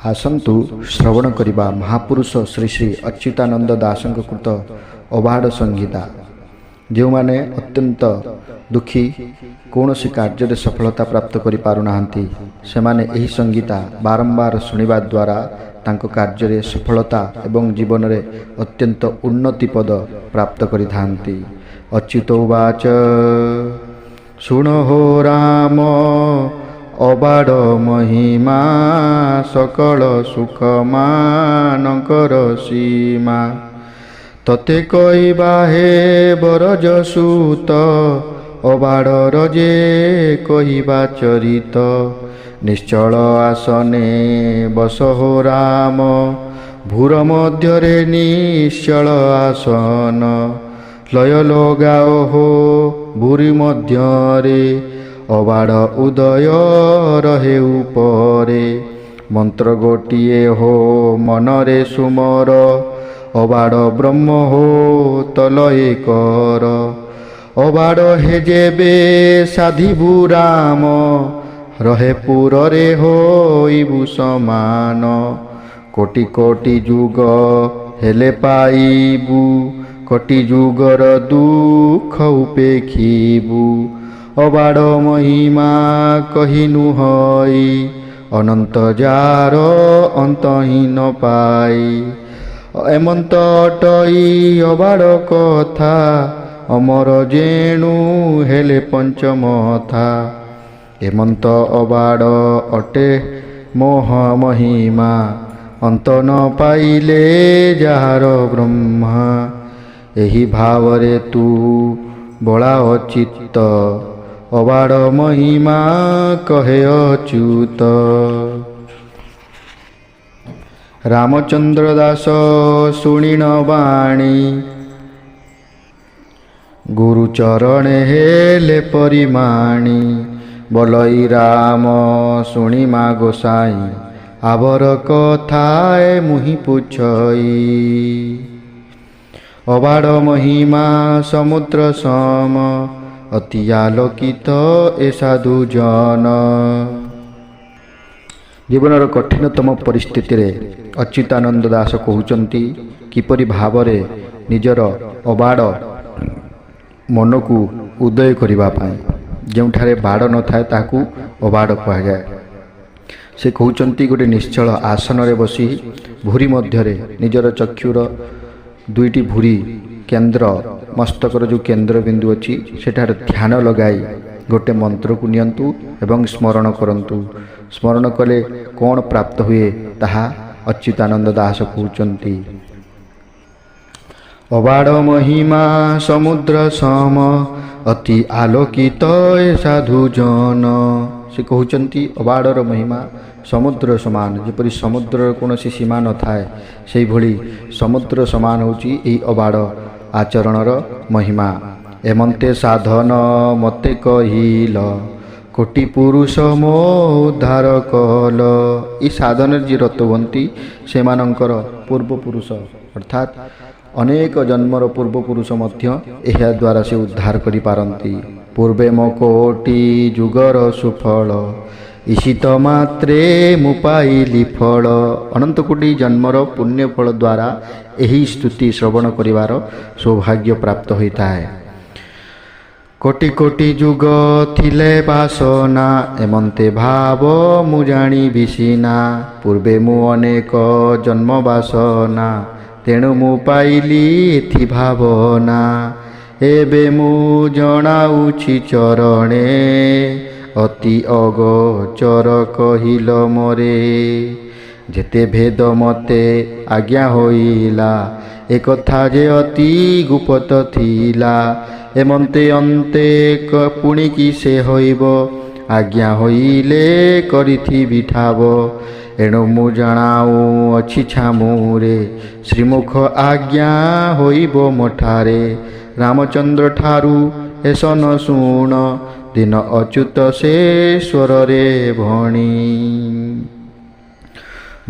आसन्तु श्रवण करिबा महापुरुष श्री श्री अच्युतानंद दासଙ୍କ कृत अबाध संगीता। जो माने अत्यंत दुखी कौन सी कार्य सफलता प्राप्त करि पारु नाहंती से माने एही संगीता बारंबार सुनिबा द्वारा तांको कार्य सफलता एवं जीवन रे अत्यंत उन्नति पद प्राप्त करिथांती। अच्युत उवाच सुनो हो राम अबाध महिमा सकल सुख मानकर सीमा तते कहबा हे बरज सूत अबाध रजे कहबा चरित निश्चल आसने बस हो राम भूर मध्यरे निश्चल आसन लय लगाओ हो भूरी मध्यरे अबाध उदय रहे उपरे मंत्र गोटिए हो मनरे सुमर अबाध ब्रह्म हो तल एकर अबाध हे जेबे साधिबु राम रहे पुररे होइबु समान कोटि कोटि जुग हेले पाइबु कोटि जुगर दुख उपेखिबु अबाध महिमा कहिनु हई अनंत जार अंतहीन पाई एमंत अटई अबाध कथा अमर जेणु हेले पंचमथा एमंत अबाध अटे मोह महिमा अंत न पाइले जार ब्रह्मा एही भावरे तू बोला अचित्त अबाध महिमा कहे अच्युत। रामचंद्र दास सुनिन बाणी गुरुचरणे हेले परिमाणी बोलई राम शुणिमा गोसाई आवर कथाए मुहि पुछई अबाध महिमा समुद्र सम अति आलोकित ए साधु जन। जीवनर कठिनतम परिस्थिति रे अच्युतानंद दास कहउचंती किपरि भावरे निजर अबाध मन को उदय करिबा पाई जोठारे बाड़ न थाए ताकू अबाध कहा जाए। से कहउचंती गोटे निश्चल आसन रे बसी भूरी मध्यरे निजर चक्षुर दुईटी भूरी केंद्र मस्तकर जो केंद्र बिंदु अच्छी सेठार ध्यान लगाई गोटे मंत्र को नियंतु एवं स्मरण करंतु। स्मरण कले कौन प्राप्त हुए ताहा अच्युतानंद दास कहउचंती अबाध महिमा समुद्र सम अति आलोकित ए साधु जन। से कहउचंती अबाधर महिमा समुद्र समान जेपरि समुद्र कौन सी सीमा न थाए से भली समुद्र समान होची एई अबाध आचरणर महिमा। एमंते साधन मते कहिल कोटि पुरुष मो उद्धार कल। ई साधन जी रतवंती से मानकर पूर्व पुरुष अर्थात अनेक जन्मर पूर्व पुरुष मध्य एहा द्वारा से उद्धार करि पारंती। पूर्वे मो कोटि जुगर सुफल ईशित मात्रे मुपाइली फल अनंत कोटि जन्मर पुण्य फल द्वारा एही स्तुति श्रवण करिवार सौभाग्य प्राप्त होता है। कोटि कोटि जुग थिले बासना एमंते भाव मु जानी बिसिना पूर्वे मु अनेक जन्म बासना तेणु मु पाइली एथि भावना एबे मु जणाउछि चरणे अति अगोचर कहिल मोरे जेते भेद मते आज्ञा होइला एक कथा जे अति गुप्त थिला एमंते अंते पुणी की से होइब आज्ञा होइले करिथि बिठाब एणु मु जणाऊ अछि छामुरे श्रीमुख आज्ञा होइब मोठारे रामचंद्र ठारू एसन सुण दिन अच्युत से स्वर रे भणी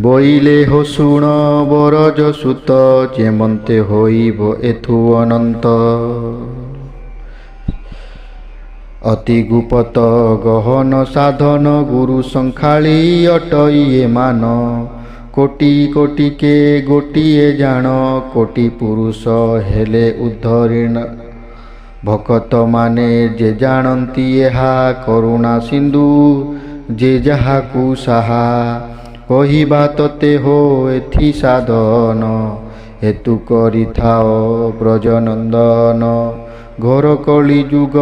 बोइले हो सुण बरज सुत जेमंते होइब एथु अनंत अति गुपत गहन साधन गुरु संखाली अटइए मान କୋଟି କୋଟିକେ ଗୋଟିଏ ଜାଣ, କୋଟି ପୁରୁଷ ହେଲେ ଉଦ୍ଧରିଣ। ଭକତମାନେ ଯେ ଜାଣନ୍ତି ଏହା, କରୁଣା ସିନ୍ଧୁ ଯେ ଯାହାକୁ ସାହା। କହିବା ତତେ ହୋ ଏଥି ସାଧନ, ହେତୁ କରିଥାଅ ବ୍ରଜନନ୍ଦନ। ଘୋର କଳି ଯୁଗ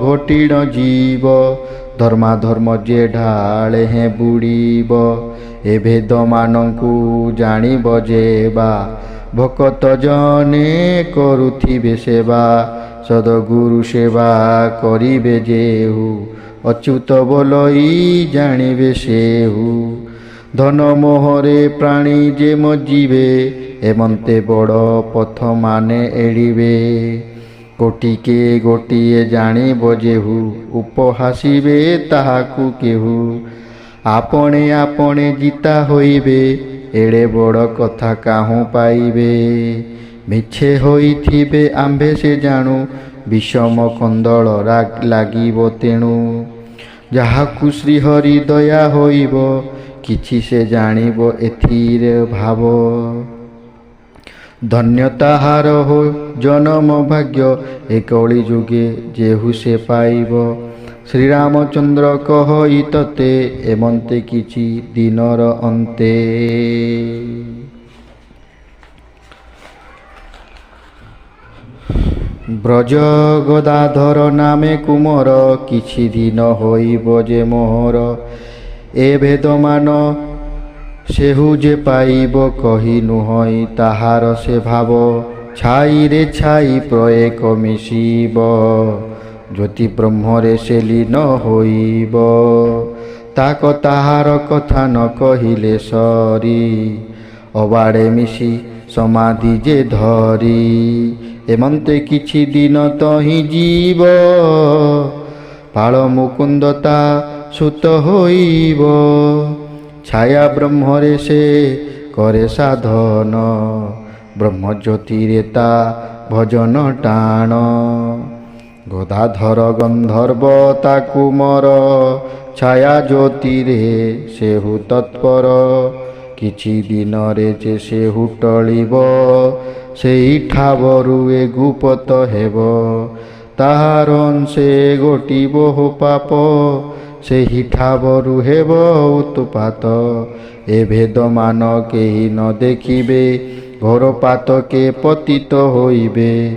ଘୋଟିଣ ଜୀବ, ଧର୍ମାଧର୍ମ ଯେ ଢାଳେ ହେଁ ବୁଡ଼ିବ। ଏ ଭେଦମାନଙ୍କୁ ଜାଣିବ ଯେବା, ଭକତ ଜନେ କରୁଥିବେ ସେବା। ସଦଗୁରୁ ସେବା କରିବେ ଯେହୁ, ଅଚ୍ୟୁତ ବୋଲଇ ଜାଣିବେ ସେହୁ। ଧନ ମୋହରେ ପ୍ରାଣୀ ଯେ ମଜିବେ, ଏମନ୍ତେ ବଡ଼ ପଥ ମାନେ ଏଡ଼ିବେ। କୋଟିକେ ଗୋଟିଏ ଜାଣିବ ଯେହୁ, ଉପହାସିବେ ତାହାକୁ କେହୁ। ଆପଣେ ଆପଣେ ଜିତା ହୋଇବେ, ଏଡ଼େ ବଡ଼ କଥା କାହୁଁ ପାଇବେ। ମିଛେ ହୋଇଥିବେ ଆମ୍ଭେ ସେ ଜାଣୁ, ବିଷମ କନ୍ଦଳ ଲାଗିବ ତେଣୁ। ଯାହାକୁ ଶ୍ରୀହରି ଦୟା ହୋଇବ, କିଛି ସେ ଜାଣିବ ଏଥିରେ ଭାବ। ଧନ୍ୟ ତାହାର ହୋ ଜନମ ଭାଗ୍ୟ, ଏ କଳି ଯୁଗେ ଯେହୁ ସେ ପାଇବ। ଶ୍ରୀରାମଚନ୍ଦ୍ର କହଇ ତତେ, ଏମନ୍ତେ କିଛି ଦିନର ଅନ୍ତେ। ବ୍ରଜ ଗଦାଧର ନାମେ କୁମର, କିଛି ଦିନ ହୋଇବ ଯେ ମୋହର। ଏ ଭେଦମାନ ସେହୁ ଯେ ପାଇବ, କହି ନୁହଁଇ ତାହାର ସେ ଭାବ। ଛାଇରେ ଛାଇ ପ୍ରୟେକ ମିଶିବ, ଜ୍ୟୋତି ବ୍ରହ୍ମରେ ସେ ଲୀନ ହୋଇବ। ତାକ ତାହାର କଥା ନ କହିଲେ ସରି, ଅବାଡ଼େ ମିଶି ସମାଧି ଯେ ଧରି। ଏମନ୍ତେ କିଛି ଦିନ ତହିଁ ଯିବ, ପାଳ ମୁକୁନ୍ଦ ତା ସୁତ ହୋଇବ। ଛାୟା ବ୍ରହ୍ମରେ ସେ କରେ ସାଧନ, ବ୍ରହ୍ମଜ୍ୟୋତିରେ ତା ଭଜନ ଟାଣ। ଗଦାଧର ଗନ୍ଧର୍ବ ତାକୁ ମର, ଛାୟା ଜ୍ୟୋତିରେ ସେହୁ ତତ୍ପର। କିଛି ଦିନରେ ଯେ ସେହୁ ଟଳିବ, ସେଇ ଠାବରୁ ଏ ଗୁପତ ହେବ। ତାହାର ଅଂଶେ ଗୋଟିବ ହୋ ପାପ, ସେହି ଠାବରୁ ହେବ ଉତ୍ପାତ। ଏ ଭେଦମାନ କେହି ନ ଦେଖିବେ, ଘୋର ପାତକେ ପତିତ ହୋଇବେ।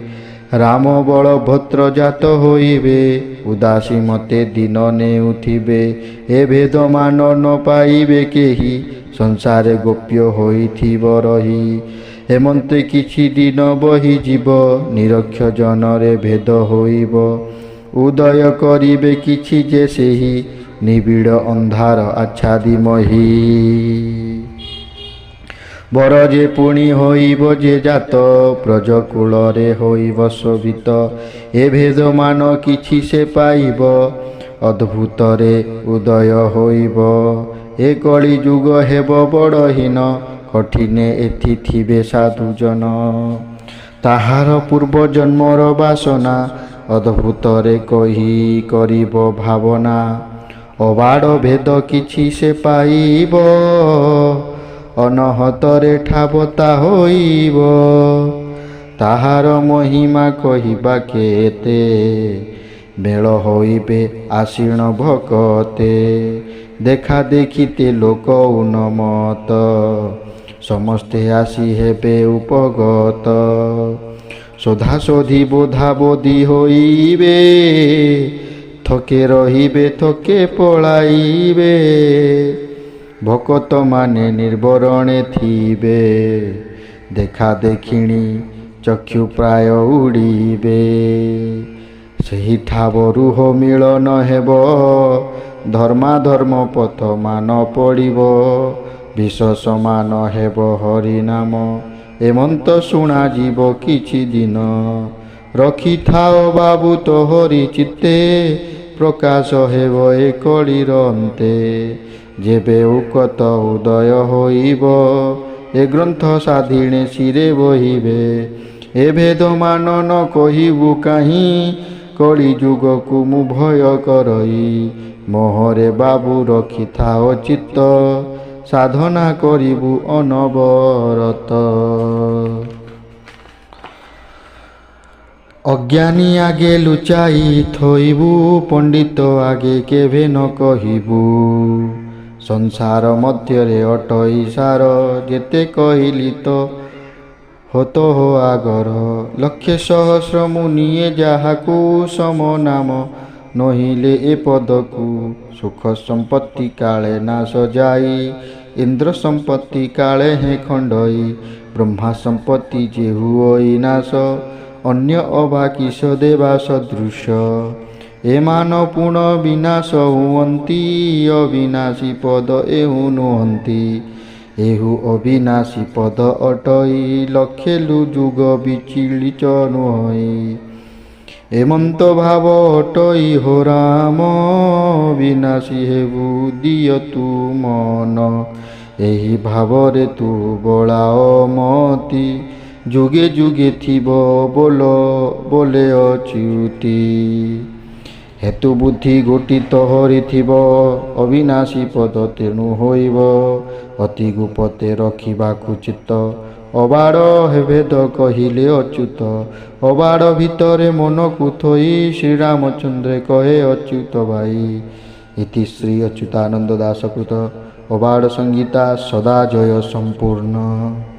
ରାମ ବଳଭଦ୍ର ଜାତ ହୋଇବେ, ଉଦାସୀ ମତେ ଦିନ ନେଉଥିବେ। ଏ ଭେଦମାନ ନ ପାଇବେ କେହି, ସଂସାରେ ଗୋପ୍ୟ ହୋଇଥିବ ରହି। ଏମନ୍ତେ କିଛି ଦିନ ବହିଯିବ, ନିରକ୍ଷ ଜନରେ ଭେଦ ହୋଇବ। ଉଦୟ କରିବେ କିଛି ଯେ ସେହି, ନିବିଡ଼ ଅନ୍ଧାର ଆଚ୍ଛାଦିମହି। ବର ଯେ ପୁଣି ହୋଇବ ଯେ ଜାତ, ବ୍ରଜକୂଳରେ ହୋଇବ ଶୋଭିତ। ଏ ଭେଦମାନ କିଛି ସେ ପାଇବ, ଅଦ୍ଭୁତରେ ଉଦୟ ହୋଇବ। ଏ କଳି ଯୁଗ ହେବ ବଡ଼ହୀନ, କଠିନେ ଏଥି ଥିବେ ସାଧୁଜନ। ତାହାର ପୂର୍ବ ଜନ୍ମର ବାସନା, ଅଦ୍ଭୁତରେ କହି କରିବ ଭାବନା। ଅବାଡ଼ ଭେଦ କିଛି ସେ ପାଇବ, ଅନହତରେ ଠାବତା ହୋଇବ। ତାହାର ମହିମା କହିବା କେତେ, ବେଳ ହୋଇବେ ଆସୀଣ ଭକତେ। ଦେଖା ଦେଖିତେ ଲୋକ ଉନ୍ମତ୍ତ, ସମସ୍ତେ ଆସି ହେବେ ଉପଗତ। ଶୋଧାଶୋଧି ବୋଧା ବୋଧି ହୋଇବେ, ଥକେ ରହିବେ ଥକେ ପଳାଇବେ। ଭକତମାନେ ନିର୍ବରଣେ ଥିବେ, ଦେଖା ଦେଖିଣି ଚକ୍ଷୁ ପ୍ରାୟ ଉଡ଼ିବେ। ସେହି ଠାବରୁ ହୋ ମିଳନ ହେବ, ଧର୍ମାଧର୍ମ ପଥ ମାନ ପଡ଼ିବ। ବିଷ ସମାନ ହେବ ହରିନାମ, ଏମନ୍ତ ଶୁଣାଯିବ କିଛି ଦିନ। ରଖିଥାଅ ବାବୁ ତୋହରି ଚିତ୍ତେ, ପ୍ରକାଶ ହେବ ଏ କଳିର ଅନ୍ତେ। ଯେବେ ଉକତ ଉଦୟ ହୋଇବ, ଏ ଗ୍ରନ୍ଥ ସାଧିଣେ ଶିରେ ବହିବେ। ଏ ଭେଦମାନ ନ କହିବୁ କାହିଁ, କଳି ଯୁଗକୁ ମୁଁ ଭୟ କରଇ। ମୋହରେ ବାବୁ ରଖିଥାଅ ଚିତ୍ତ, ସାଧନା କରିବୁ ଅନବରତ। ଅଜ୍ଞାନୀ ଆଗେ ଲୁଚାଇ ଥୋଇବୁ, ପଣ୍ଡିତ ଆଗେ କେବେ ନ କହିବୁ। ସଂସାର ମଧ୍ୟରେ ଅଟଇ ସାର, ଯେତେ କହିଲି ତ ହତ ହୋ ଆଗର। ଲକ୍ଷେ ସହସ୍ର ମୁନିଏ ଯାହାକୁ, ସମ ନାମ ନହିଲେ ଏ ପଦକୁ। ସୁଖ ସମ୍ପତ୍ତି କାଳେ ନାଶ ଯାଇ, ଇନ୍ଦ୍ର ସମ୍ପତ୍ତି କାଳେ ହେ ଖଣ୍ଡଇ। ବ୍ରହ୍ମା ସମ୍ପତ୍ତି ଯେ ହୁଅଇ ନାଶ, ଅନ୍ୟ ଅବା କିସ ଦେବା ସଦୃଶ। ଏମାନ ପୁଣ ବିନାଶ ହୁଅନ୍ତି, ଅବିନାଶୀ ପଦ ଏହୁ ନୁହନ୍ତି। ଏହୁ ଅବିନାଶୀ ପଦ ଅଟଇ, ଲକ୍ଷେଲୁ ଯୁଗ ବିଚିଳିଚ ନୁହଇ। ଏମନ୍ତ ଭାବ ଅଟଇ ହୋ ରାମ, ବିନାଶୀ ହେବୁ ଦିଅ ତୁ ମନ। ଏହି ଭାବରେ ତୁ ବଳାଅ ମତି, ଯୁଗେ ଯୁଗେ ଥିବ ବୋଲେ ଅଚ୍ୟୁତି। ହେତୁ ବୁଦ୍ଧି ଗୋଟିତ ହରିଥିବ, ଅବିନାଶୀ ପଦ ତେଣୁ ହୋଇବ। ଅତି ଗୁପତେ ରଖିବାକୁ ଚିତ୍ତ, ଅବାଡ଼ ହେଭେଦ କହିଲେ ଅଚ୍ୟୁତ। ଅବାଡ଼ ଭିତରେ ମନକୁ ଥୋଇ, ଶ୍ରୀରାମଚନ୍ଦ୍ରେ କହେ ଅଚ୍ୟୁତ ଭାଇ। ଇତି ଶ୍ରୀ ଅଚ୍ୟୁତାନନ୍ଦ ଦାସ କୃତ ଅବାଡ଼ ସଂଗୀତା ସଦା ଜୟ ସମ୍ପୂର୍ଣ୍ଣ।